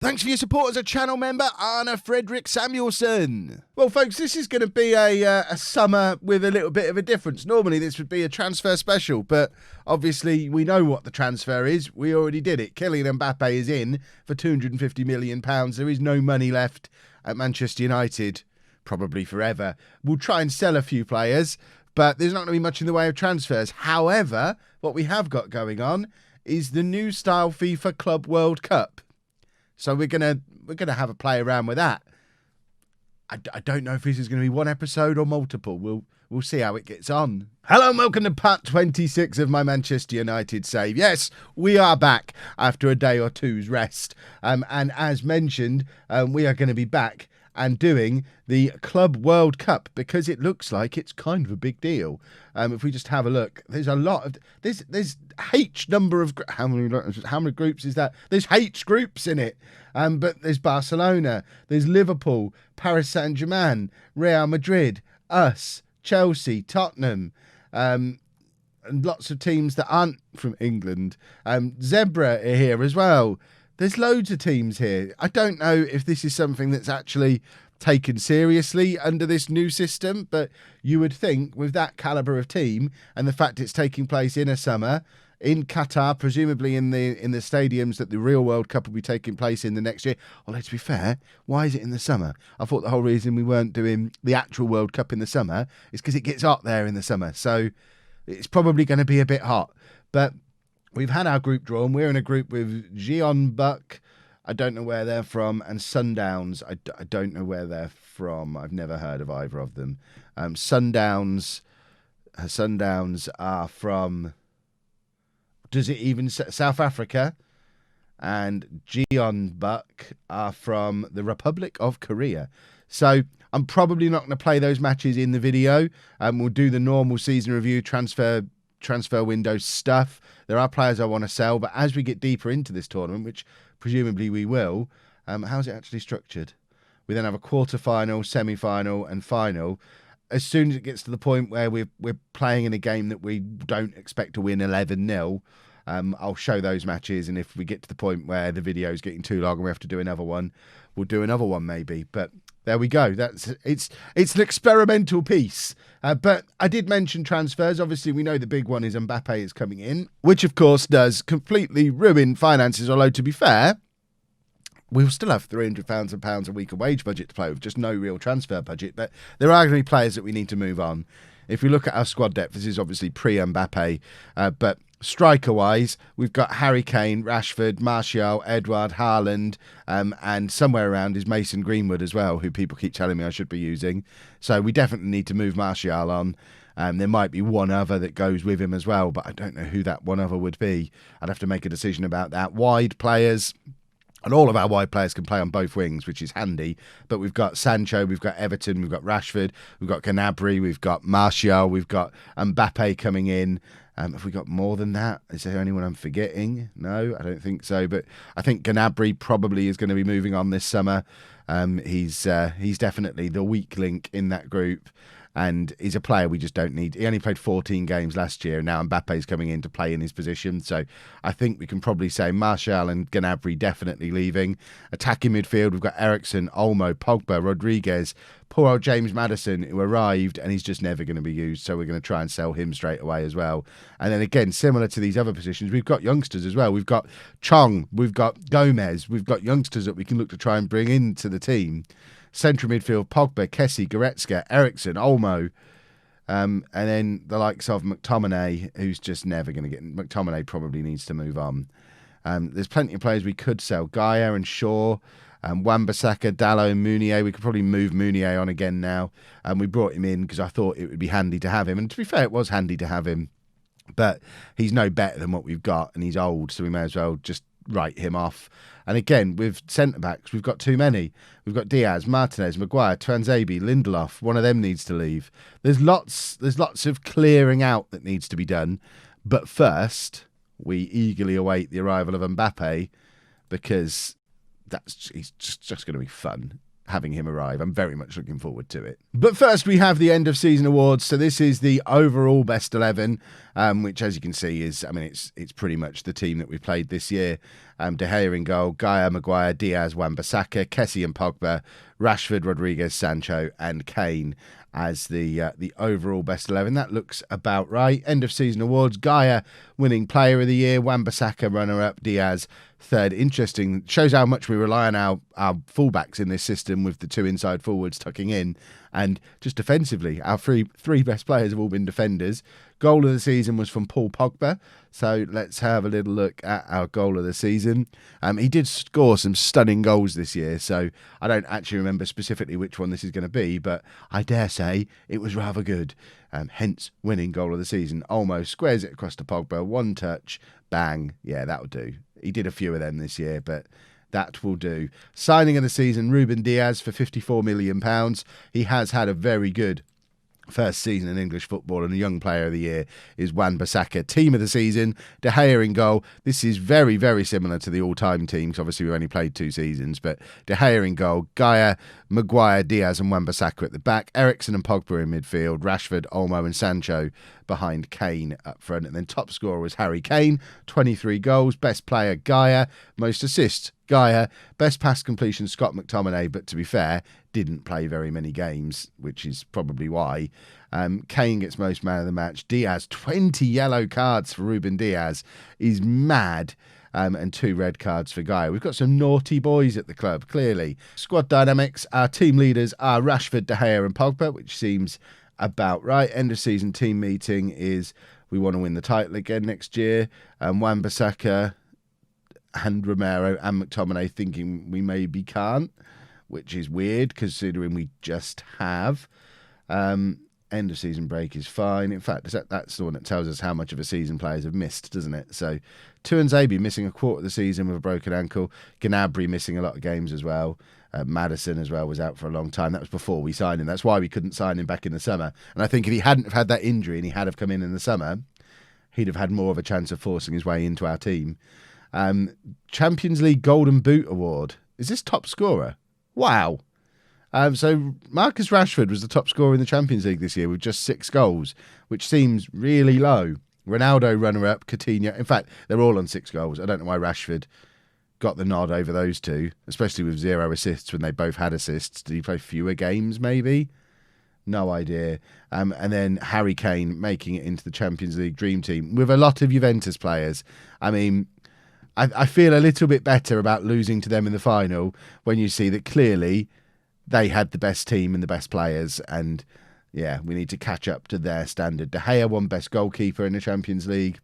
Thanks for your support as a channel member, Anna Frederick Samuelson. Well, folks, this is going to be a summer with a little bit of a difference. Normally, this would be a transfer special, but obviously, we know what the transfer is. We already did it. Kylian Mbappe is in for £250 million. There is no money left at Manchester United, probably forever. We'll try and sell a few players, but there's not going to be much in the way of transfers. However, what we have got going on is the new style FIFA Club World Cup. So we're gonna have a play around with that. I don't know if this is going to be one episode or multiple. We'll see how it gets on. Hello and welcome to part 26 of my Manchester United save. Yes, we are back after a day or two's rest. And as mentioned, we are going to be back and doing the Club World Cup because it looks like it's kind of a big deal. If we just have a look, there's a lot of there's H number of how many groups is that? There's H groups in it. But there's Barcelona, there's Liverpool, Paris Saint-Germain, Real Madrid, us, Chelsea, Tottenham, and lots of teams that aren't from England. Zebra are here as well. There's loads of teams here. I don't know if this is something that's actually taken seriously under this new system, but you would think with that calibre of team and the fact it's taking place in a summer in Qatar, presumably in the stadiums that the real World Cup will be taking place in the next year. Well, let's be fair, why is it in the summer? I thought the whole reason we weren't doing the actual World Cup in the summer is because it gets hot there in the summer. So it's probably going to be a bit hot. But we've had our group drawn. We're in a group with Jeonbuk, I don't know where they're from, and Sundowns. I don't know where they're from. I've never heard of either of them. Sundowns are from, does it even say South Africa? And Jeonbuk are from the Republic of Korea. So I'm probably not going to play those matches in the video. We'll do the normal season review, transfer window stuff. There are players I want to sell, but as we get deeper into this tournament, which presumably we will, how's it actually structured? We then have a quarter-final, semi-final, and final. As soon as it gets to the point where we're playing in a game that we don't expect to win 11-0, I'll show those matches, and if we get to the point where the video is getting too long and we have to do another one, we'll do another one maybe. But there we go. It's an experimental piece. But I did mention transfers. Obviously, we know the big one is Mbappe is coming in, which of course does completely ruin finances. Although to be fair, we'll still have £300,000 a week of wage budget to play with, just no real transfer budget. But there are going to be players that we need to move on. If we look at our squad depth, this is obviously pre-Mbappe, but striker-wise, we've got Harry Kane, Rashford, Martial, Edouard, Haaland, and somewhere around is Mason Greenwood as well, who people keep telling me I should be using. So we definitely need to move Martial on. There might be one other that goes with him as well, but I don't know who that one other would be. I'd have to make a decision about that. Wide players, and all of our wide players can play on both wings, which is handy. But we've got Sancho, we've got Everton, we've got Rashford, we've got Gnabry, we've got Martial, we've got Mbappe coming in. Have we got more than that? Is there anyone I'm forgetting? No, I don't think so. But I think Gnabry probably is going to be moving on this summer. He's definitely the weak link in that group. And he's a player we just don't need. He only played 14 games last year, and now Mbappe's coming in to play in his position. So I think we can probably say Martial and Gnabry definitely leaving. Attacking midfield, we've got Eriksen, Olmo, Pogba, Rodriguez, poor old James Madison, who arrived, and he's just never going to be used. So we're going to try and sell him straight away as well. And then again, similar to these other positions, we've got youngsters as well. We've got Chong, we've got Gomez, we've got youngsters that we can look to try and bring into the team. Central midfield, Pogba, Kessie, Goretzka, Eriksen, Olmo, and then the likes of McTominay, who's just never going to get... McTominay probably needs to move on. There's plenty of players we could sell. Gaia and Shaw, Wan-Bissaka, Dalot and Meunier. We could probably move Meunier on again now. We brought him in because I thought it would be handy to have him. And to be fair, it was handy to have him. But he's no better than what we've got, and he's old, so we may as well just write him off. And again, with centre-backs, we've got too many. We've got Diaz, Martinez, Maguire, Tuanzebe, Lindelof. One of them needs to leave. There's lots of clearing out that needs to be done. But first, we eagerly await the arrival of Mbappe because he's just going to be fun. having him arrive. I'm very much looking forward to it. But first, we have the end of season awards. So this is the overall best 11, which, as you can see, is, I mean, it's pretty much the team that we played this year. De Gea in goal, Gaia, Maguire, Diaz, Wan-Bissaka, Kessie and Pogba, Rashford, Rodriguez, Sancho and Kane as the overall best 11. That looks about right. End of season awards, Gaia winning player of the year, Wan-Bissaka runner-up, Diaz third. Interesting. Shows how much we rely on our fullbacks in this system with the two inside forwards tucking in. And just defensively, our three best players have all been defenders. Goal of the season was from Paul Pogba. So let's have a little look at our goal of the season. He did score some stunning goals this year, so I don't actually remember specifically which one this is going to be, but I dare say it was rather good. Hence, winning goal of the season. Olmo squares it across to Pogba, one touch, bang. Yeah, that'll do. He did a few of them this year, but that will do. Signing of the season, Ruben Diaz for £54 million. He has had a very good first season in English football, and a young player of the year is Wan-Bissaka. Team of the season, De Gea in goal. This is very, very similar to the all-time teams. Obviously, we've only played 2 seasons, but De Gea in goal, Gaia, Maguire, Diaz and Wan-Bissaka at the back, Eriksen and Pogba in midfield, Rashford, Olmo and Sancho behind Kane up front. And then top scorer was Harry Kane, 23 goals. Best player, Gaia. Most assists, Gaia. Best pass completion, Scott McTominay, but to be fair, didn't play very many games, which is probably why. Kane gets most man of the match. Diaz, 20 yellow cards for Ruben Diaz. He's mad. And 2 red cards for Gaia. We've got some naughty boys at the club, clearly. Squad dynamics, our team leaders are Rashford, De Gea and Pogba, which seems about right. End of season team meeting is we want to win the title again next year. Wan-Bissaka and Romero and McTominay thinking we maybe can't, which is weird considering we just have. End of season break is fine. In fact, that's the one that tells us how much of a season players have missed, doesn't it? So Tuanzebe missing a quarter of the season with a broken ankle. Gnabry missing a lot of games as well. Madison as well was out for a long time. That was before we signed him. That's why we couldn't sign him back in the summer. And I think if he hadn't have had that injury and he had have come in the summer, he'd have had more of a chance of forcing his way into our team. Champions League Golden Boot Award. Is this top scorer? Wow. So Marcus Rashford was the top scorer in the Champions League this year with just 6 goals, which seems really low. Ronaldo runner-up, Coutinho. In fact, they're all on 6 goals. I don't know why Rashford got the nod over those two, especially with 0 assists when they both had assists. Did he play fewer games, maybe? No idea. And then Harry Kane making it into the Champions League Dream Team with a lot of Juventus players. I mean, I feel a little bit better about losing to them in the final when you see that clearly they had the best team and the best players, and yeah, we need to catch up to their standard. De Gea won best goalkeeper in the Champions League.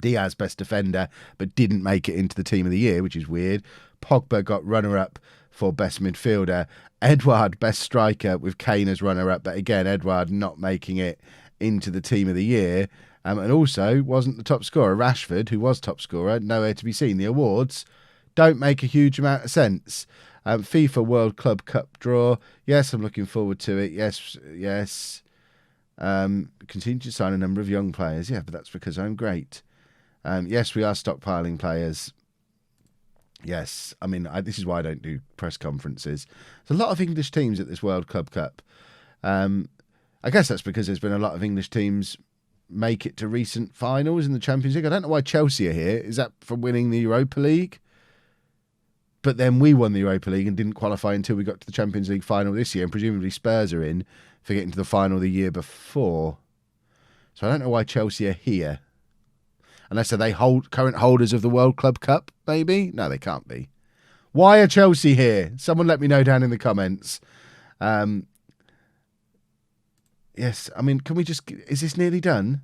Diaz best defender, but didn't make it into the team of the year, which is weird. Pogba got runner-up for best midfielder. Edouard best striker with Kane as runner-up, but again, Edouard not making it into the team of the year. And also wasn't the top scorer. Rashford, who was top scorer, nowhere to be seen. The awards don't make a huge amount of sense. FIFA World Club Cup draw. Yes, I'm looking forward to it. Yes. Continue to sign a number of young players. Yeah, but that's because I'm great. Yes, we are stockpiling players. Yes, I mean, this is why I don't do press conferences. There's a lot of English teams at this World Club Cup. I guess that's because there's been a lot of English teams make it to recent finals in the Champions League. I don't know why Chelsea are here. Is that from winning the Europa League? But then we won the Europa League and didn't qualify until we got to the Champions League final this year, and presumably Spurs are in for getting to the final the year before. So I don't know why Chelsea are here. Unless are they current holders of the World Club Cup, maybe? No, they can't be. Why are Chelsea here? Someone let me know down in the comments. Yes, I mean, can we just... Is this nearly done?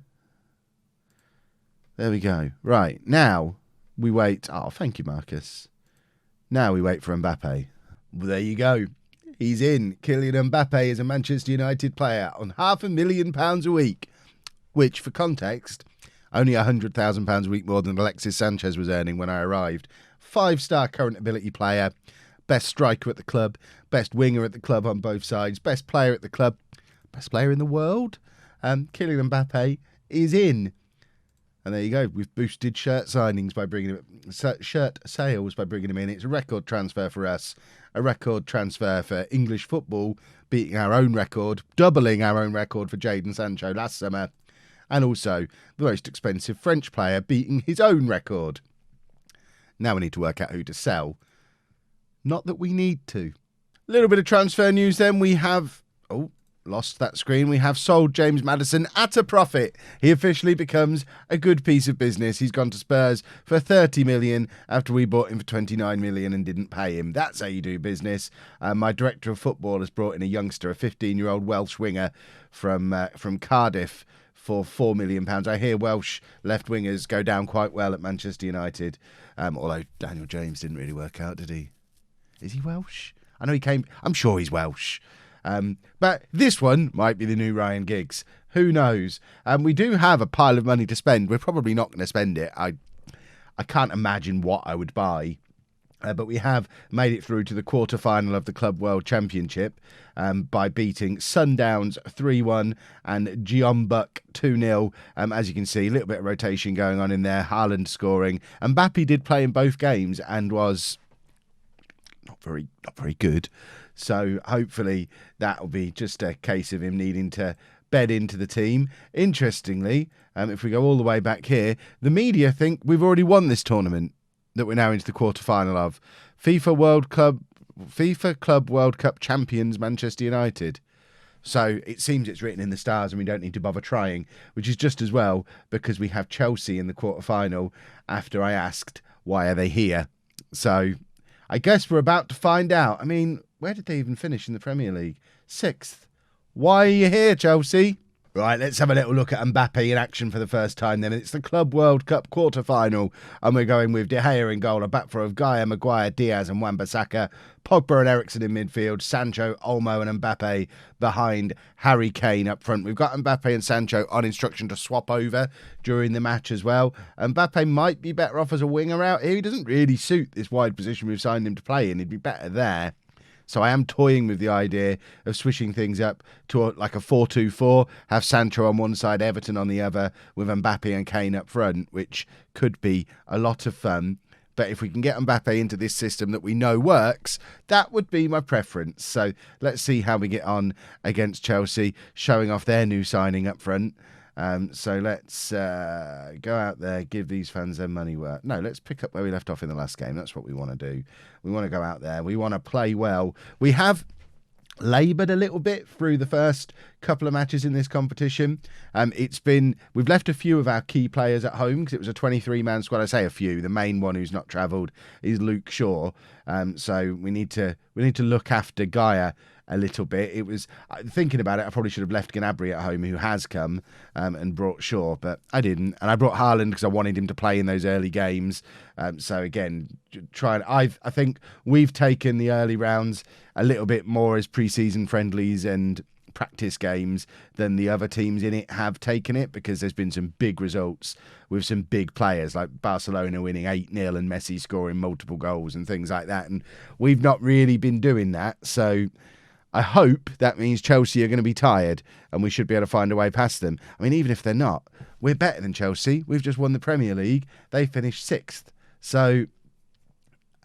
There we go. Right, now we wait... Oh, thank you, Marcus. Now we wait for Mbappe. Well, there you go. He's in. Kylian Mbappe is a Manchester United player on £500,000 a week, which, for context, only £100,000 a week more than Alexis Sanchez was earning when I arrived. 5-star current ability player, best striker at the club, best winger at the club on both sides, best player at the club, best player in the world. Kylian Mbappe is in. And there you go. We've boosted shirt signings by bringing him, shirt sales by bringing him in. It's a record transfer for us, a record transfer for English football, beating our own record, doubling our own record for Jadon Sancho last summer, and also the most expensive French player beating his own record. Now we need to work out who to sell. Not that we need to. A little bit of transfer news then. We have... Oh, lost that screen. We have sold James Madison at a profit. He officially becomes a good piece of business. He's gone to Spurs for 30 million after we bought him for 29 million and didn't pay him. That's how you do business. My director of football has brought in a youngster, a 15-year-old Welsh winger from Cardiff for £4 million. I hear Welsh left wingers go down quite well at Manchester United. Although Daniel James didn't really work out, did he? Is he Welsh? I know he came... I'm sure he's Welsh. But this one might be the new Ryan Giggs. Who knows? We do have a pile of money to spend. We're probably not going to spend it. I can't imagine what I would buy. But we have made it through to the quarter-final of the Club World Championship by beating Sundowns 3-1 and Jeonbuk 2-0. As you can see, a little bit of rotation going on in there. Haaland scoring. Mbappe did play in both games and was not very good. So hopefully that will be just a case of him needing to bed into the team. Interestingly, if we go all the way back here, the media think we've already won this tournament that we're now into the quarter-final of. FIFA Club World Cup champions Manchester United. So it seems it's written in the stars and we don't need to bother trying, which is just as well because we have Chelsea in the quarter-final after I asked, why are they here? So I guess we're about to find out. I mean, where did they even finish in the Premier League? 6th. Why are you here, Chelsea? Right, let's have a little look at Mbappe in action for the first time then. It's the Club World Cup quarter-final, and we're going with De Gea in goal, a back four of Gaia, Maguire, Diaz and Wan-Bissaka, Pogba and Eriksen in midfield, Sancho, Olmo and Mbappe behind Harry Kane up front. We've got Mbappe and Sancho on instruction to swap over during the match as well. Mbappe might be better off as a winger out here. He doesn't really suit this wide position we've signed him to play in. He'd be better there. So I am toying with the idea of switching things up to like a 4-2-4, have Sancho on one side, Everton on the other, with Mbappe and Kane up front, which could be a lot of fun. But if we can get Mbappe into this system that we know works, that would be my preference. So let's see how we get on against Chelsea, showing off their new signing up front. So let's go out there, give these fans their money worth. No, let's pick up where we left off in the last game. That's what we want to do. We want to go out there. We want to play well. We have laboured a little bit through the first couple of matches in this competition. We've left a few of our key players at home because it was a 23-man squad. I say a few. The main one who's not travelled is Luke Shaw. So we need to look after Gaia a little bit. It was thinking about it, I probably should have left Gnabry at home, who has come and brought Shaw, but I didn't. And I brought Haaland because I wanted him to play in those early games. So again, I think we've taken the early rounds a little bit more as pre-season friendlies and practice games than the other teams in it have taken it, because there's been some big results with some big players like Barcelona winning 8-0 and Messi scoring multiple goals and things like that. And we've not really been doing that. So I hope that means Chelsea are going to be tired and we should be able to find a way past them. I mean, even if they're not, we're better than Chelsea. We've just won the Premier League. They finished 6th. So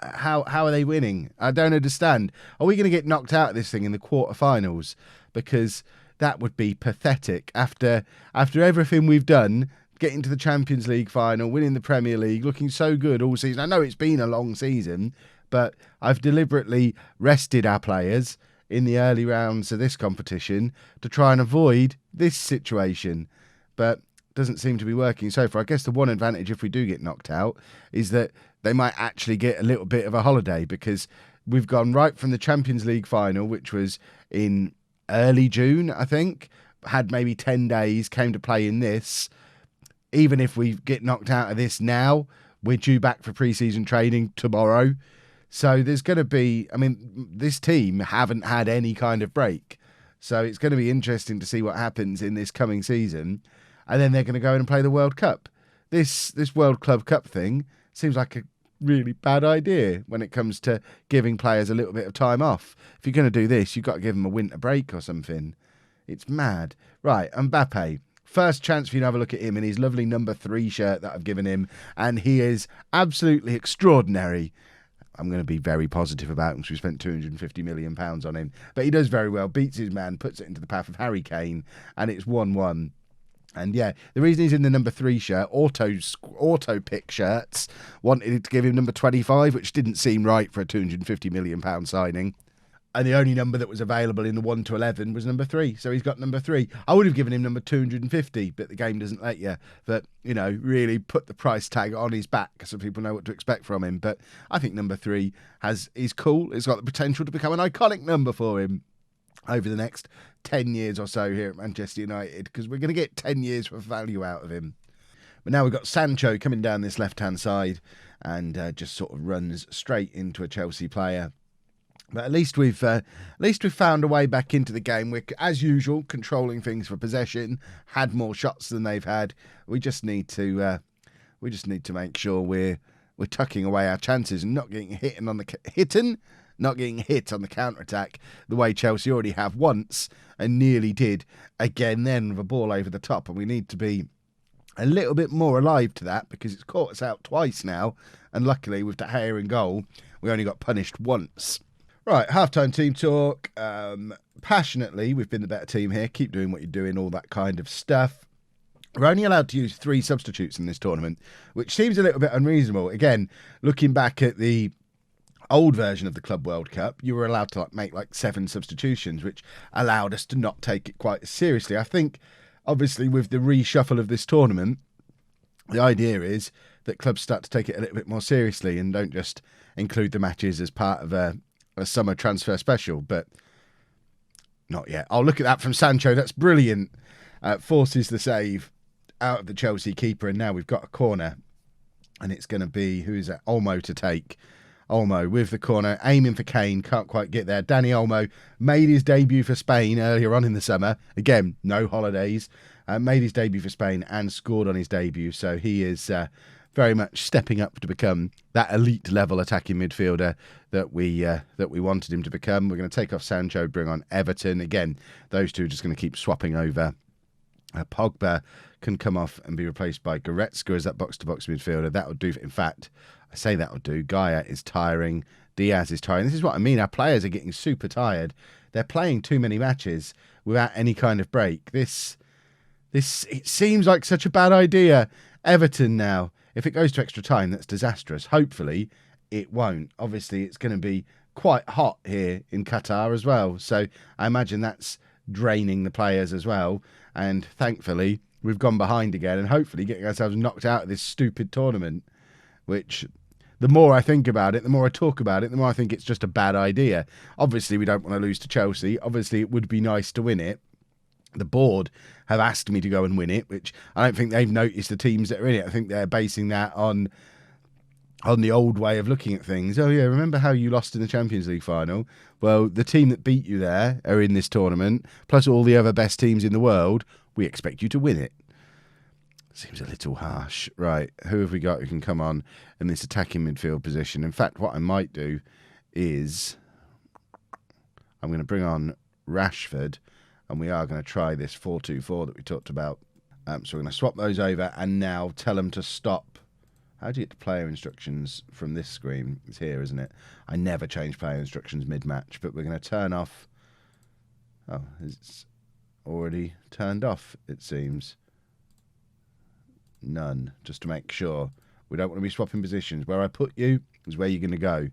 how are they winning? I don't understand. Are we going to get knocked out of this thing in the quarterfinals? Because that would be pathetic. After everything we've done, getting to the Champions League final, winning the Premier League, looking so good all season. I know it's been a long season, but I've deliberately rested our players in the early rounds of this competition to try and avoid this situation. But doesn't seem to be working so far. I guess the one advantage if we do get knocked out is that they might actually get a little bit of a holiday, because we've gone right from the Champions League final, which was in early June, I think, had maybe 10 days, came to play in this. Even if we get knocked out of this now, we're due back for pre-season training tomorrow. So there's going to be, I mean, this team haven't had any kind of break. So it's going to be interesting to see what happens in this coming season. And then they're going to go in and play the World Cup. This World Club Cup thing seems like a really bad idea when it comes to giving players a little bit of time off. If you're going to do this, you've got to give them a winter break or something. It's mad. Right, Mbappe. First chance for you to have a look at him in his lovely number 3 shirt that I've given him. And he is absolutely extraordinary. I'm going to be very positive about him because we spent £250 million on him. But he does very well, beats his man, puts it into the path of Harry Kane, and it's 1-1. And yeah, the reason he's in the number 3 shirt, auto pick shirts, wanted to give him number 25, which didn't seem right for a £250 million signing. And the only number that was available in the 1 to 11 was number 3. So he's got number 3. I would have given him number 250, but the game doesn't let you. But, you know, really put the price tag on his back so people know what to expect from him. But I think number 3 is cool. It's got the potential to become an iconic number for him over the next 10 years or so here at Manchester United, because we're going to get 10 years worth of value out of him. But now we've got Sancho coming down this left-hand side and just sort of runs straight into a Chelsea player. But at least we've found a way back into the game. We're, as usual, controlling things for possession, had more shots than they've had. We just need to make sure we're tucking away our chances and not getting hit on the counter-attack the way Chelsea already have once and nearly did again then with a ball over the top. And we need to be a little bit more alive to that because it's caught us out twice now. And luckily, with De Gea in goal, we only got punished once. Right, half-time team talk. Passionately, we've been the better team here. Keep doing what you're doing, all that kind of stuff. We're only allowed to use 3 substitutes in this tournament, which seems a little bit unreasonable. Again, looking back at the old version of the Club World Cup, you were allowed to make 7 substitutions, which allowed us to not take it quite as seriously. I think, obviously, with the reshuffle of this tournament, the idea is that clubs start to take it a little bit more seriously and don't just include the matches as part of a summer transfer special, but not yet. I'll look at that from Sancho. That's brilliant. Forces the save out of the Chelsea keeper, and now we've got a corner, and it's going to be, who is that? Olmo to take. Olmo with the corner, aiming for Kane, can't quite get there. Dani Olmo made his debut for Spain earlier on in the summer. Again, no holidays. Made his debut for Spain and scored on his debut, so he is very much stepping up to become that elite level attacking midfielder that we wanted him to become. We're going to take off Sancho, bring on Everton. Again, those two are just going to keep swapping over. Pogba can come off and be replaced by Goretzka as that box-to-box midfielder. That would do. In fact, I say that would do. Gaia is tiring. Diaz is tiring. This is what I mean. Our players are getting super tired. They're playing too many matches without any kind of break. This it seems like such a bad idea. Everton now. If it goes to extra time, that's disastrous. Hopefully, it won't. Obviously, it's going to be quite hot here in Qatar as well. So I imagine that's draining the players as well. And thankfully, we've gone behind again and hopefully getting ourselves knocked out of this stupid tournament, which the more I think about it, the more I talk about it, the more I think it's just a bad idea. Obviously, we don't want to lose to Chelsea. Obviously, it would be nice to win it. The board have asked me to go and win it, which I don't think they've noticed the teams that are in it. I think they're basing that on the old way of looking at things. Oh, yeah, remember how you lost in the Champions League final? Well, the team that beat you there are in this tournament, plus all the other best teams in the world. We expect you to win it. Seems a little harsh. Right, who have we got who can come on in this attacking midfield position? In fact, what I might do is I'm going to bring on Rashford, and we are going to try this 4-2-4 that we talked about. So we're going to swap those over and now tell them to stop. How do you get to player instructions from this screen? It's here, isn't it? I never change player instructions mid-match, but we're going to turn off. Oh, it's already turned off, it seems. None, just to make sure. We don't want to be swapping positions. Where I put you is where you're going to go.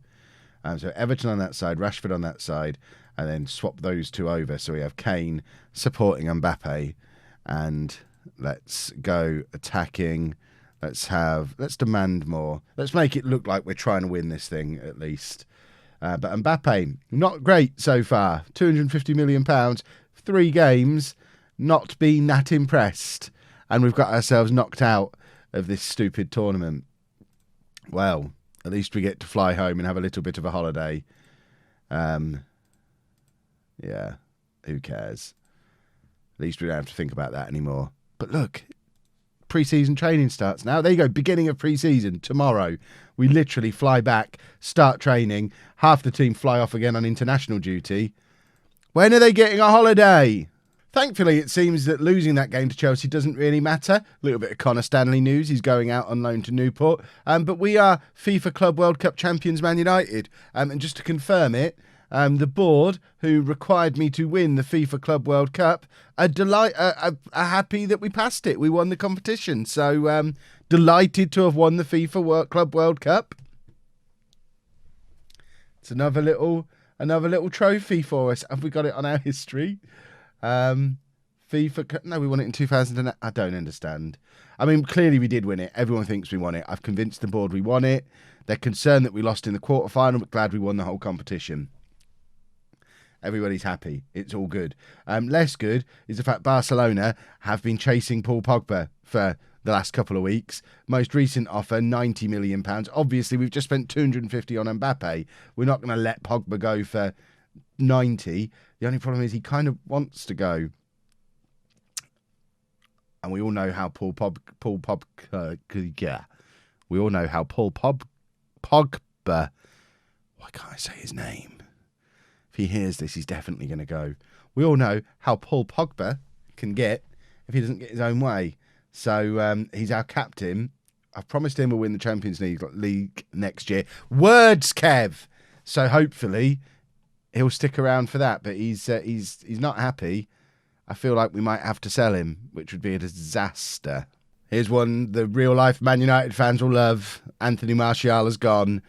So Everton on that side, Rashford on that side, and then swap those two over. So we have Kane supporting Mbappe, and let's go attacking. Let's demand more. Let's make it look like we're trying to win this thing at least. But Mbappe, not great so far. £250 million, 3 games, not been that impressed. And we've got ourselves knocked out of this stupid tournament. Well, at least we get to fly home and have a little bit of a holiday. Yeah, who cares? At least we don't have to think about that anymore. But look, pre-season training starts now. There you go, beginning of pre-season, tomorrow. We literally fly back, start training. Half the team fly off again on international duty. When are they getting a holiday? Thankfully, it seems that losing that game to Chelsea doesn't really matter. A little bit of Connor Stanley news. He's going out on loan to Newport. But we are FIFA Club World Cup champions Man United. And just to confirm it, the board, who required me to win the FIFA Club World Cup, are happy that we passed it. We won the competition. So delighted to have won the FIFA Club World Cup. It's another little trophy for us. Have we got it on our history? FIFA. No, we won it in 2008. I don't understand. I mean, clearly we did win it. Everyone thinks we won it. I've convinced the board we won it. They're concerned that we lost in the quarterfinal, but glad we won the whole competition. Everybody's happy. It's all good. Less good is the fact Barcelona have been chasing Paul Pogba for the last couple of weeks. Most recent offer, £90 million. Obviously, we've just spent 250 on Mbappe. We're not going to let Pogba go for 90. The only problem is he kind of wants to go. And we all know how Pogba. Why can't I say his name? If he hears this, he's definitely going to go. We all know how Paul Pogba can get if he doesn't get his own way. So he's our captain. I've promised him we'll win the Champions League next year. Words, Kev. So hopefully he'll stick around for that. But he's not happy. I feel like we might have to sell him, which would be a disaster. Here's one the real-life Man United fans will love. Anthony Martial has gone.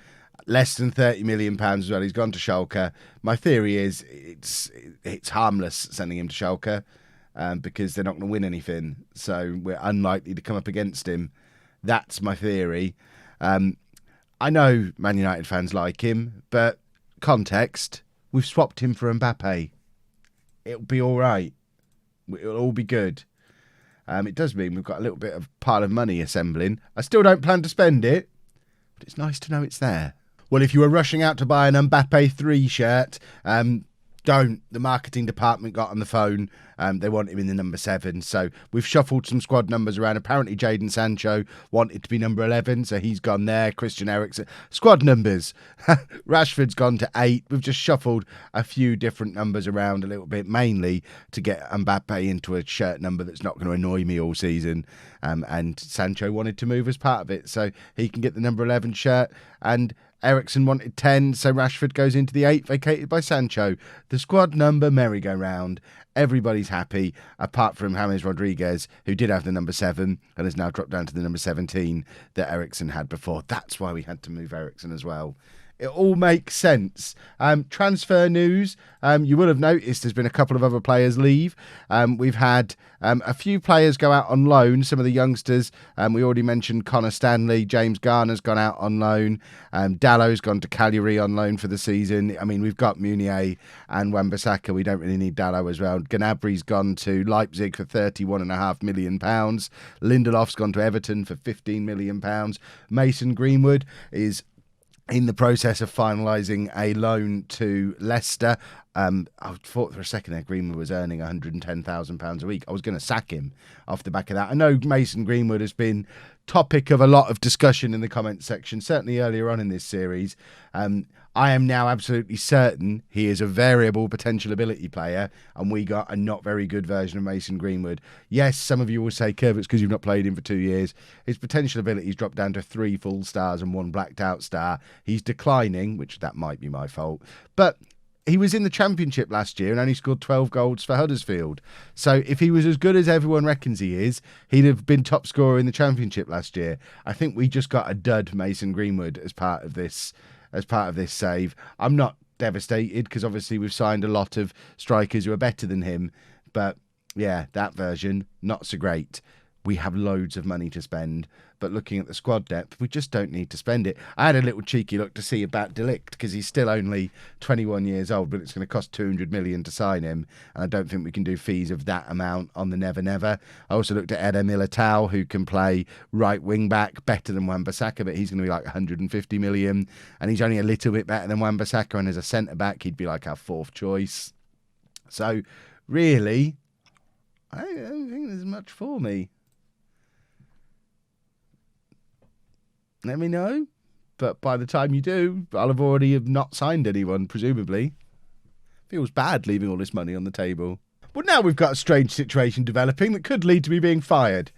Less than £30 million as well. He's gone to Schalke. My theory is it's harmless sending him to Schalke because they're not going to win anything. So we're unlikely to come up against him. That's my theory. I know Man United fans like him, but context, we've swapped him for Mbappe. It'll be all right. It'll all be good. It does mean we've got a little bit of pile of money assembling. I still don't plan to spend it, but it's nice to know it's there. Well, if you were rushing out to buy an Mbappe 3 shirt, don't. The marketing department got on the phone. They want him in the number 7. So we've shuffled some squad numbers around. Apparently, Jadon Sancho wanted to be number 11, so he's gone there. Christian Eriksen. Squad numbers. Rashford's gone to 8. We've just shuffled a few different numbers around a little bit, mainly to get Mbappe into a shirt number that's not going to annoy me all season. And Sancho wanted to move as part of it, so he can get the number 11 shirt. And Eriksen wanted 10, so Rashford goes into the 8, vacated by Sancho. The squad number merry-go-round. Everybody's happy, apart from James Rodriguez, who did have the number 7 and has now dropped down to the number 17 that Eriksen had before. That's why we had to move Eriksen as well. It all makes sense. Transfer news. You will have noticed there's been a couple of other players leave. We've had a few players go out on loan. Some of the youngsters. We already mentioned Connor Stanley. James Garner's gone out on loan. Dallow's gone to Cagliari on loan for the season. I mean, we've got Meunier and Wan-Bissaka. We don't really need Dallow as well. Gnabry's gone to Leipzig for £31.5 million. Lindelof's gone to Everton for £15 million. Mason Greenwood is in the process of finalising a loan to Leicester. I thought for a second there Greenwood was earning £110,000 a week. I was going to sack him off the back of that. I know Mason Greenwood has been topic of a lot of discussion in the comments section, certainly earlier on in this series. I am now absolutely certain he is a variable potential ability player, and we got a not very good version of Mason Greenwood. Yes, some of you will say, Kev, it's because you've not played him for 2 years. His potential ability's dropped down to 3 full stars and 1 blacked out star. He's declining, which that might be my fault, but he was in the Championship last year and only scored 12 goals for Huddersfield. So if he was as good as everyone reckons he is, he'd have been top scorer in the Championship last year. I think we just got a dud Mason Greenwood as part of this save. I'm not devastated because obviously we've signed a lot of strikers who are better than him. But yeah, that version, not so great. We have loads of money to spend, but looking at the squad depth, we just don't need to spend it. I had a little cheeky look to see about De Ligt because he's still only 21 years old, but it's going to cost 200 million to sign him, and I don't think we can do fees of that amount on the Never Never. I also looked at Eder Militao, who can play right wing back better than Wan-Bissaka, but he's going to be like 150 million, and he's only a little bit better than Wan-Bissaka, and as a centre back, he'd be like our 4th choice. So really, I don't think there's much for me. Let me know, but by the time you do, I'll have already have not signed anyone, presumably. Feels bad leaving all this money on the table. But now we've got a strange situation developing that could lead to me being fired.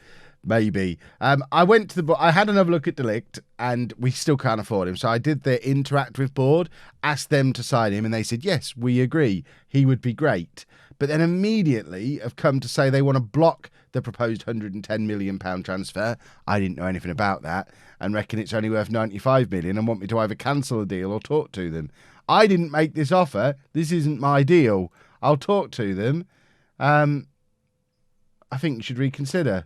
Maybe. I went to the board. I had another look at De Ligt, and we still can't afford him. So I did the interactive board, asked them to sign him, and they said, yes, we agree. He would be great. But then immediately have come to say they want to block the proposed £110 million transfer. I didn't know anything about that and reckon it's only worth 95 million and want me to either cancel the deal or talk to them. I didn't make this offer. This isn't my deal. I'll talk to them. I think you should reconsider.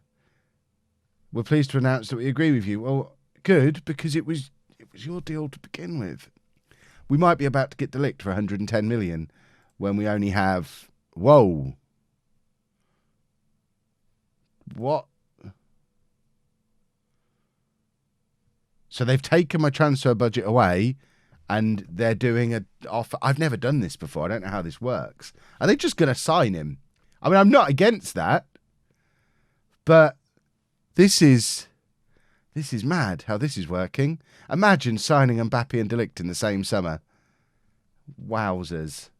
We're pleased to announce that we agree with you. Well, good, because it was your deal to begin with. We might be about to get De Ligt for 110 million when we only have... Whoa. What? So they've taken my transfer budget away and they're doing an offer. I've never done this before. I don't know how this works. Are they just going to sign him? I mean, I'm not against that, but this is mad how this is working. Imagine signing Mbappe and De Ligt in the same summer. Wowzers.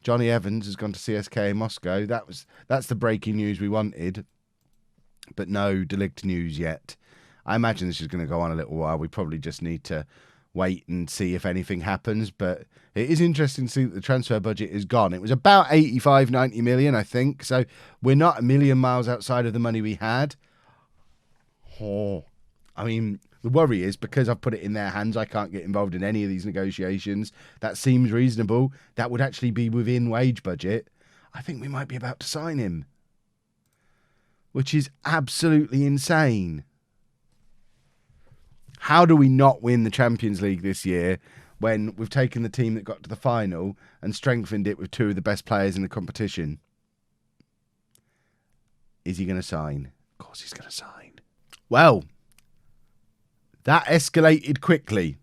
Johnny Evans has gone to CSKA in Moscow. That's the breaking news we wanted. But no De Ligt news yet. I imagine this is going to go on a little while. We probably just need to wait and see if anything happens. But it is interesting to see that the transfer budget is gone. It was about 85, 90 million, I think. So we're not a million miles outside of the money we had. Oh, I mean, the worry is because I've put it in their hands, I can't get involved in any of these negotiations. That seems reasonable. That would actually be within wage budget. I think we might be about to sign him, which is absolutely insane. How do we not win the Champions League this year when we've taken the team that got to the final and strengthened it with two of the best players in the competition? Is he going to sign? Of course he's going to sign. Well, that escalated quickly.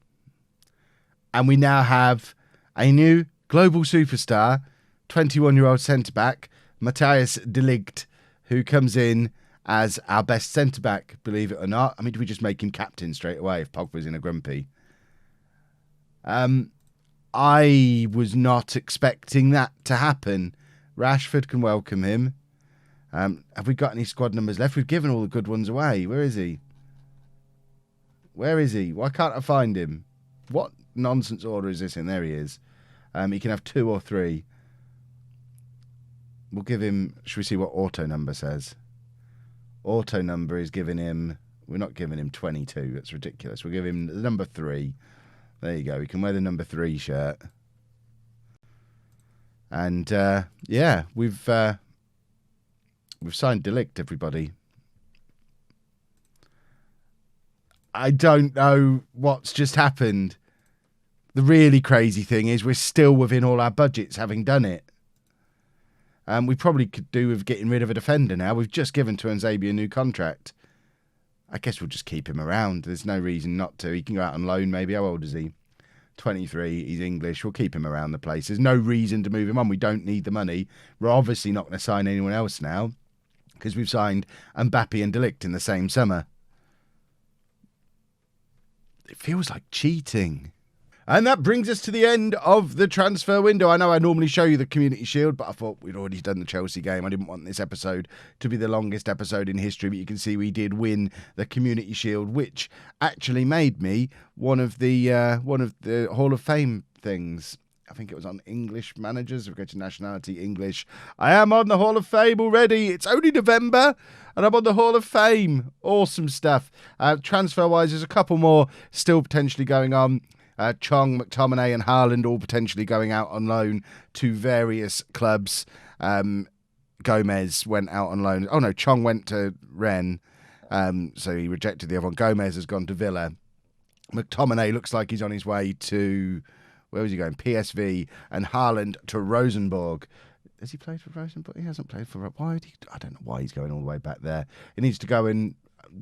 And we now have a new global superstar, 21-year-old centre-back, Matthijs de Ligt, who comes in as our best centre-back, believe it or not. I mean, do we just make him captain straight away if Pogba's in a grumpy? I was not expecting that to happen. Rashford can welcome him. Have we got any squad numbers left? We've given all the good ones away. Where is he? Where is he? Why can't I find him? What nonsense order is this in? There he is. He can have 2 or 3. We'll give him... Should we see what auto number says? Auto number is giving him... We're not giving him 22. That's ridiculous. We'll give him the number 3. There you go. He can wear the number 3 shirt. And, yeah, we've signed De Ligt, everybody. I don't know what's just happened. The really crazy thing is we're still within all our budgets having done it. We probably could do with getting rid of a defender now. We've just given Tuanzebe a new contract. I guess we'll just keep him around. There's no reason not to. He can go out on loan maybe. How old is he? 23. He's English. We'll keep him around the place. There's no reason to move him on. We don't need the money. We're obviously not going to sign anyone else now because we've signed Mbappe and De Ligt in the same summer. It feels like cheating. And that brings us to the end of the transfer window. I know I normally show you the Community Shield, but I thought we'd already done the Chelsea game. I didn't want this episode to be the longest episode in history, but you can see we did win the Community Shield, which actually made me one of the Hall of Fame things. I think it was on English managers. We go to nationality English. I am on the Hall of Fame already. It's only November and I'm on the Hall of Fame. Awesome stuff. Transfer-wise, there's a couple more still potentially going on. Chong, McTominay and Haaland all potentially going out on loan to various clubs. Gomez went out on loan. Oh no, Chong went to Rennes, so he rejected the other one. Gomez has gone to Villa. McTominay looks like he's on his way to... Where was he going? PSV. And Haaland to Rosenborg. Has he played for Rosenborg? He hasn't played for... I don't know why he's going all the way back there. He needs to go and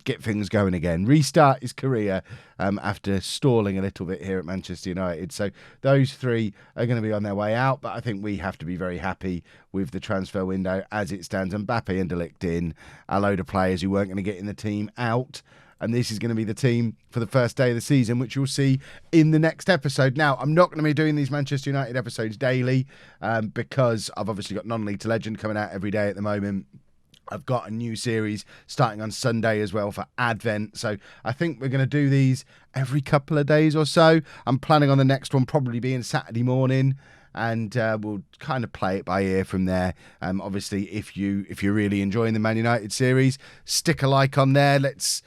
get things going again. Restart his career after stalling a little bit here at Manchester United. So those three are going to be on their way out. But I think we have to be very happy with the transfer window as it stands. Mbappe and De Ligt in. A load of players who weren't going to get in the team out. And this is going to be the team for the first day of the season, which you'll see in the next episode. Now, I'm not going to be doing these Manchester United episodes daily because I've obviously got Non-League to Legend coming out every day at the moment. I've got a new series starting on Sunday as well for Advent. So I think we're going to do these every couple of days or so. I'm planning on the next one probably being Saturday morning. And we'll kind of play it by ear from there. Obviously, if you're really enjoying the Man United series, stick a like on there. Let's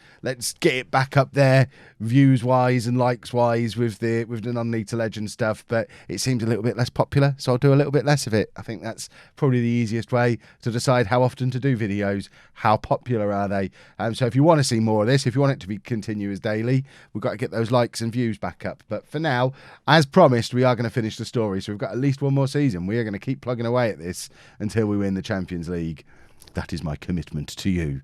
get it back up there, views wise and likes wise with the non-League to Legend stuff. But it seems a little bit less popular, so I'll do a little bit less of it. I think that's probably the easiest way to decide how often to do videos. How popular are they? So if you want to see more of this, if you want it to be continuous daily, we've got to get those likes and views back up. But for now, as promised, we are going to finish the story. So we've got at least one more season. We are going to keep plugging away at this until we win the Champions League. That is my commitment to you.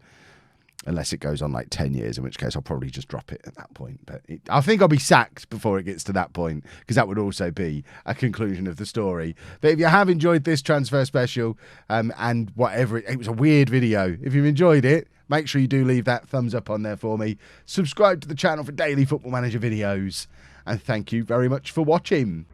Unless it goes on like 10 years, in which case I'll probably just drop it at that point. But I think I'll be sacked before it gets to that point, because that would also be a conclusion of the story. But if you have enjoyed this transfer special, and whatever, it was a weird video. If you've enjoyed it, make sure you do leave that thumbs up on there for me. Subscribe to the channel for daily Football Manager videos. And thank you very much for watching.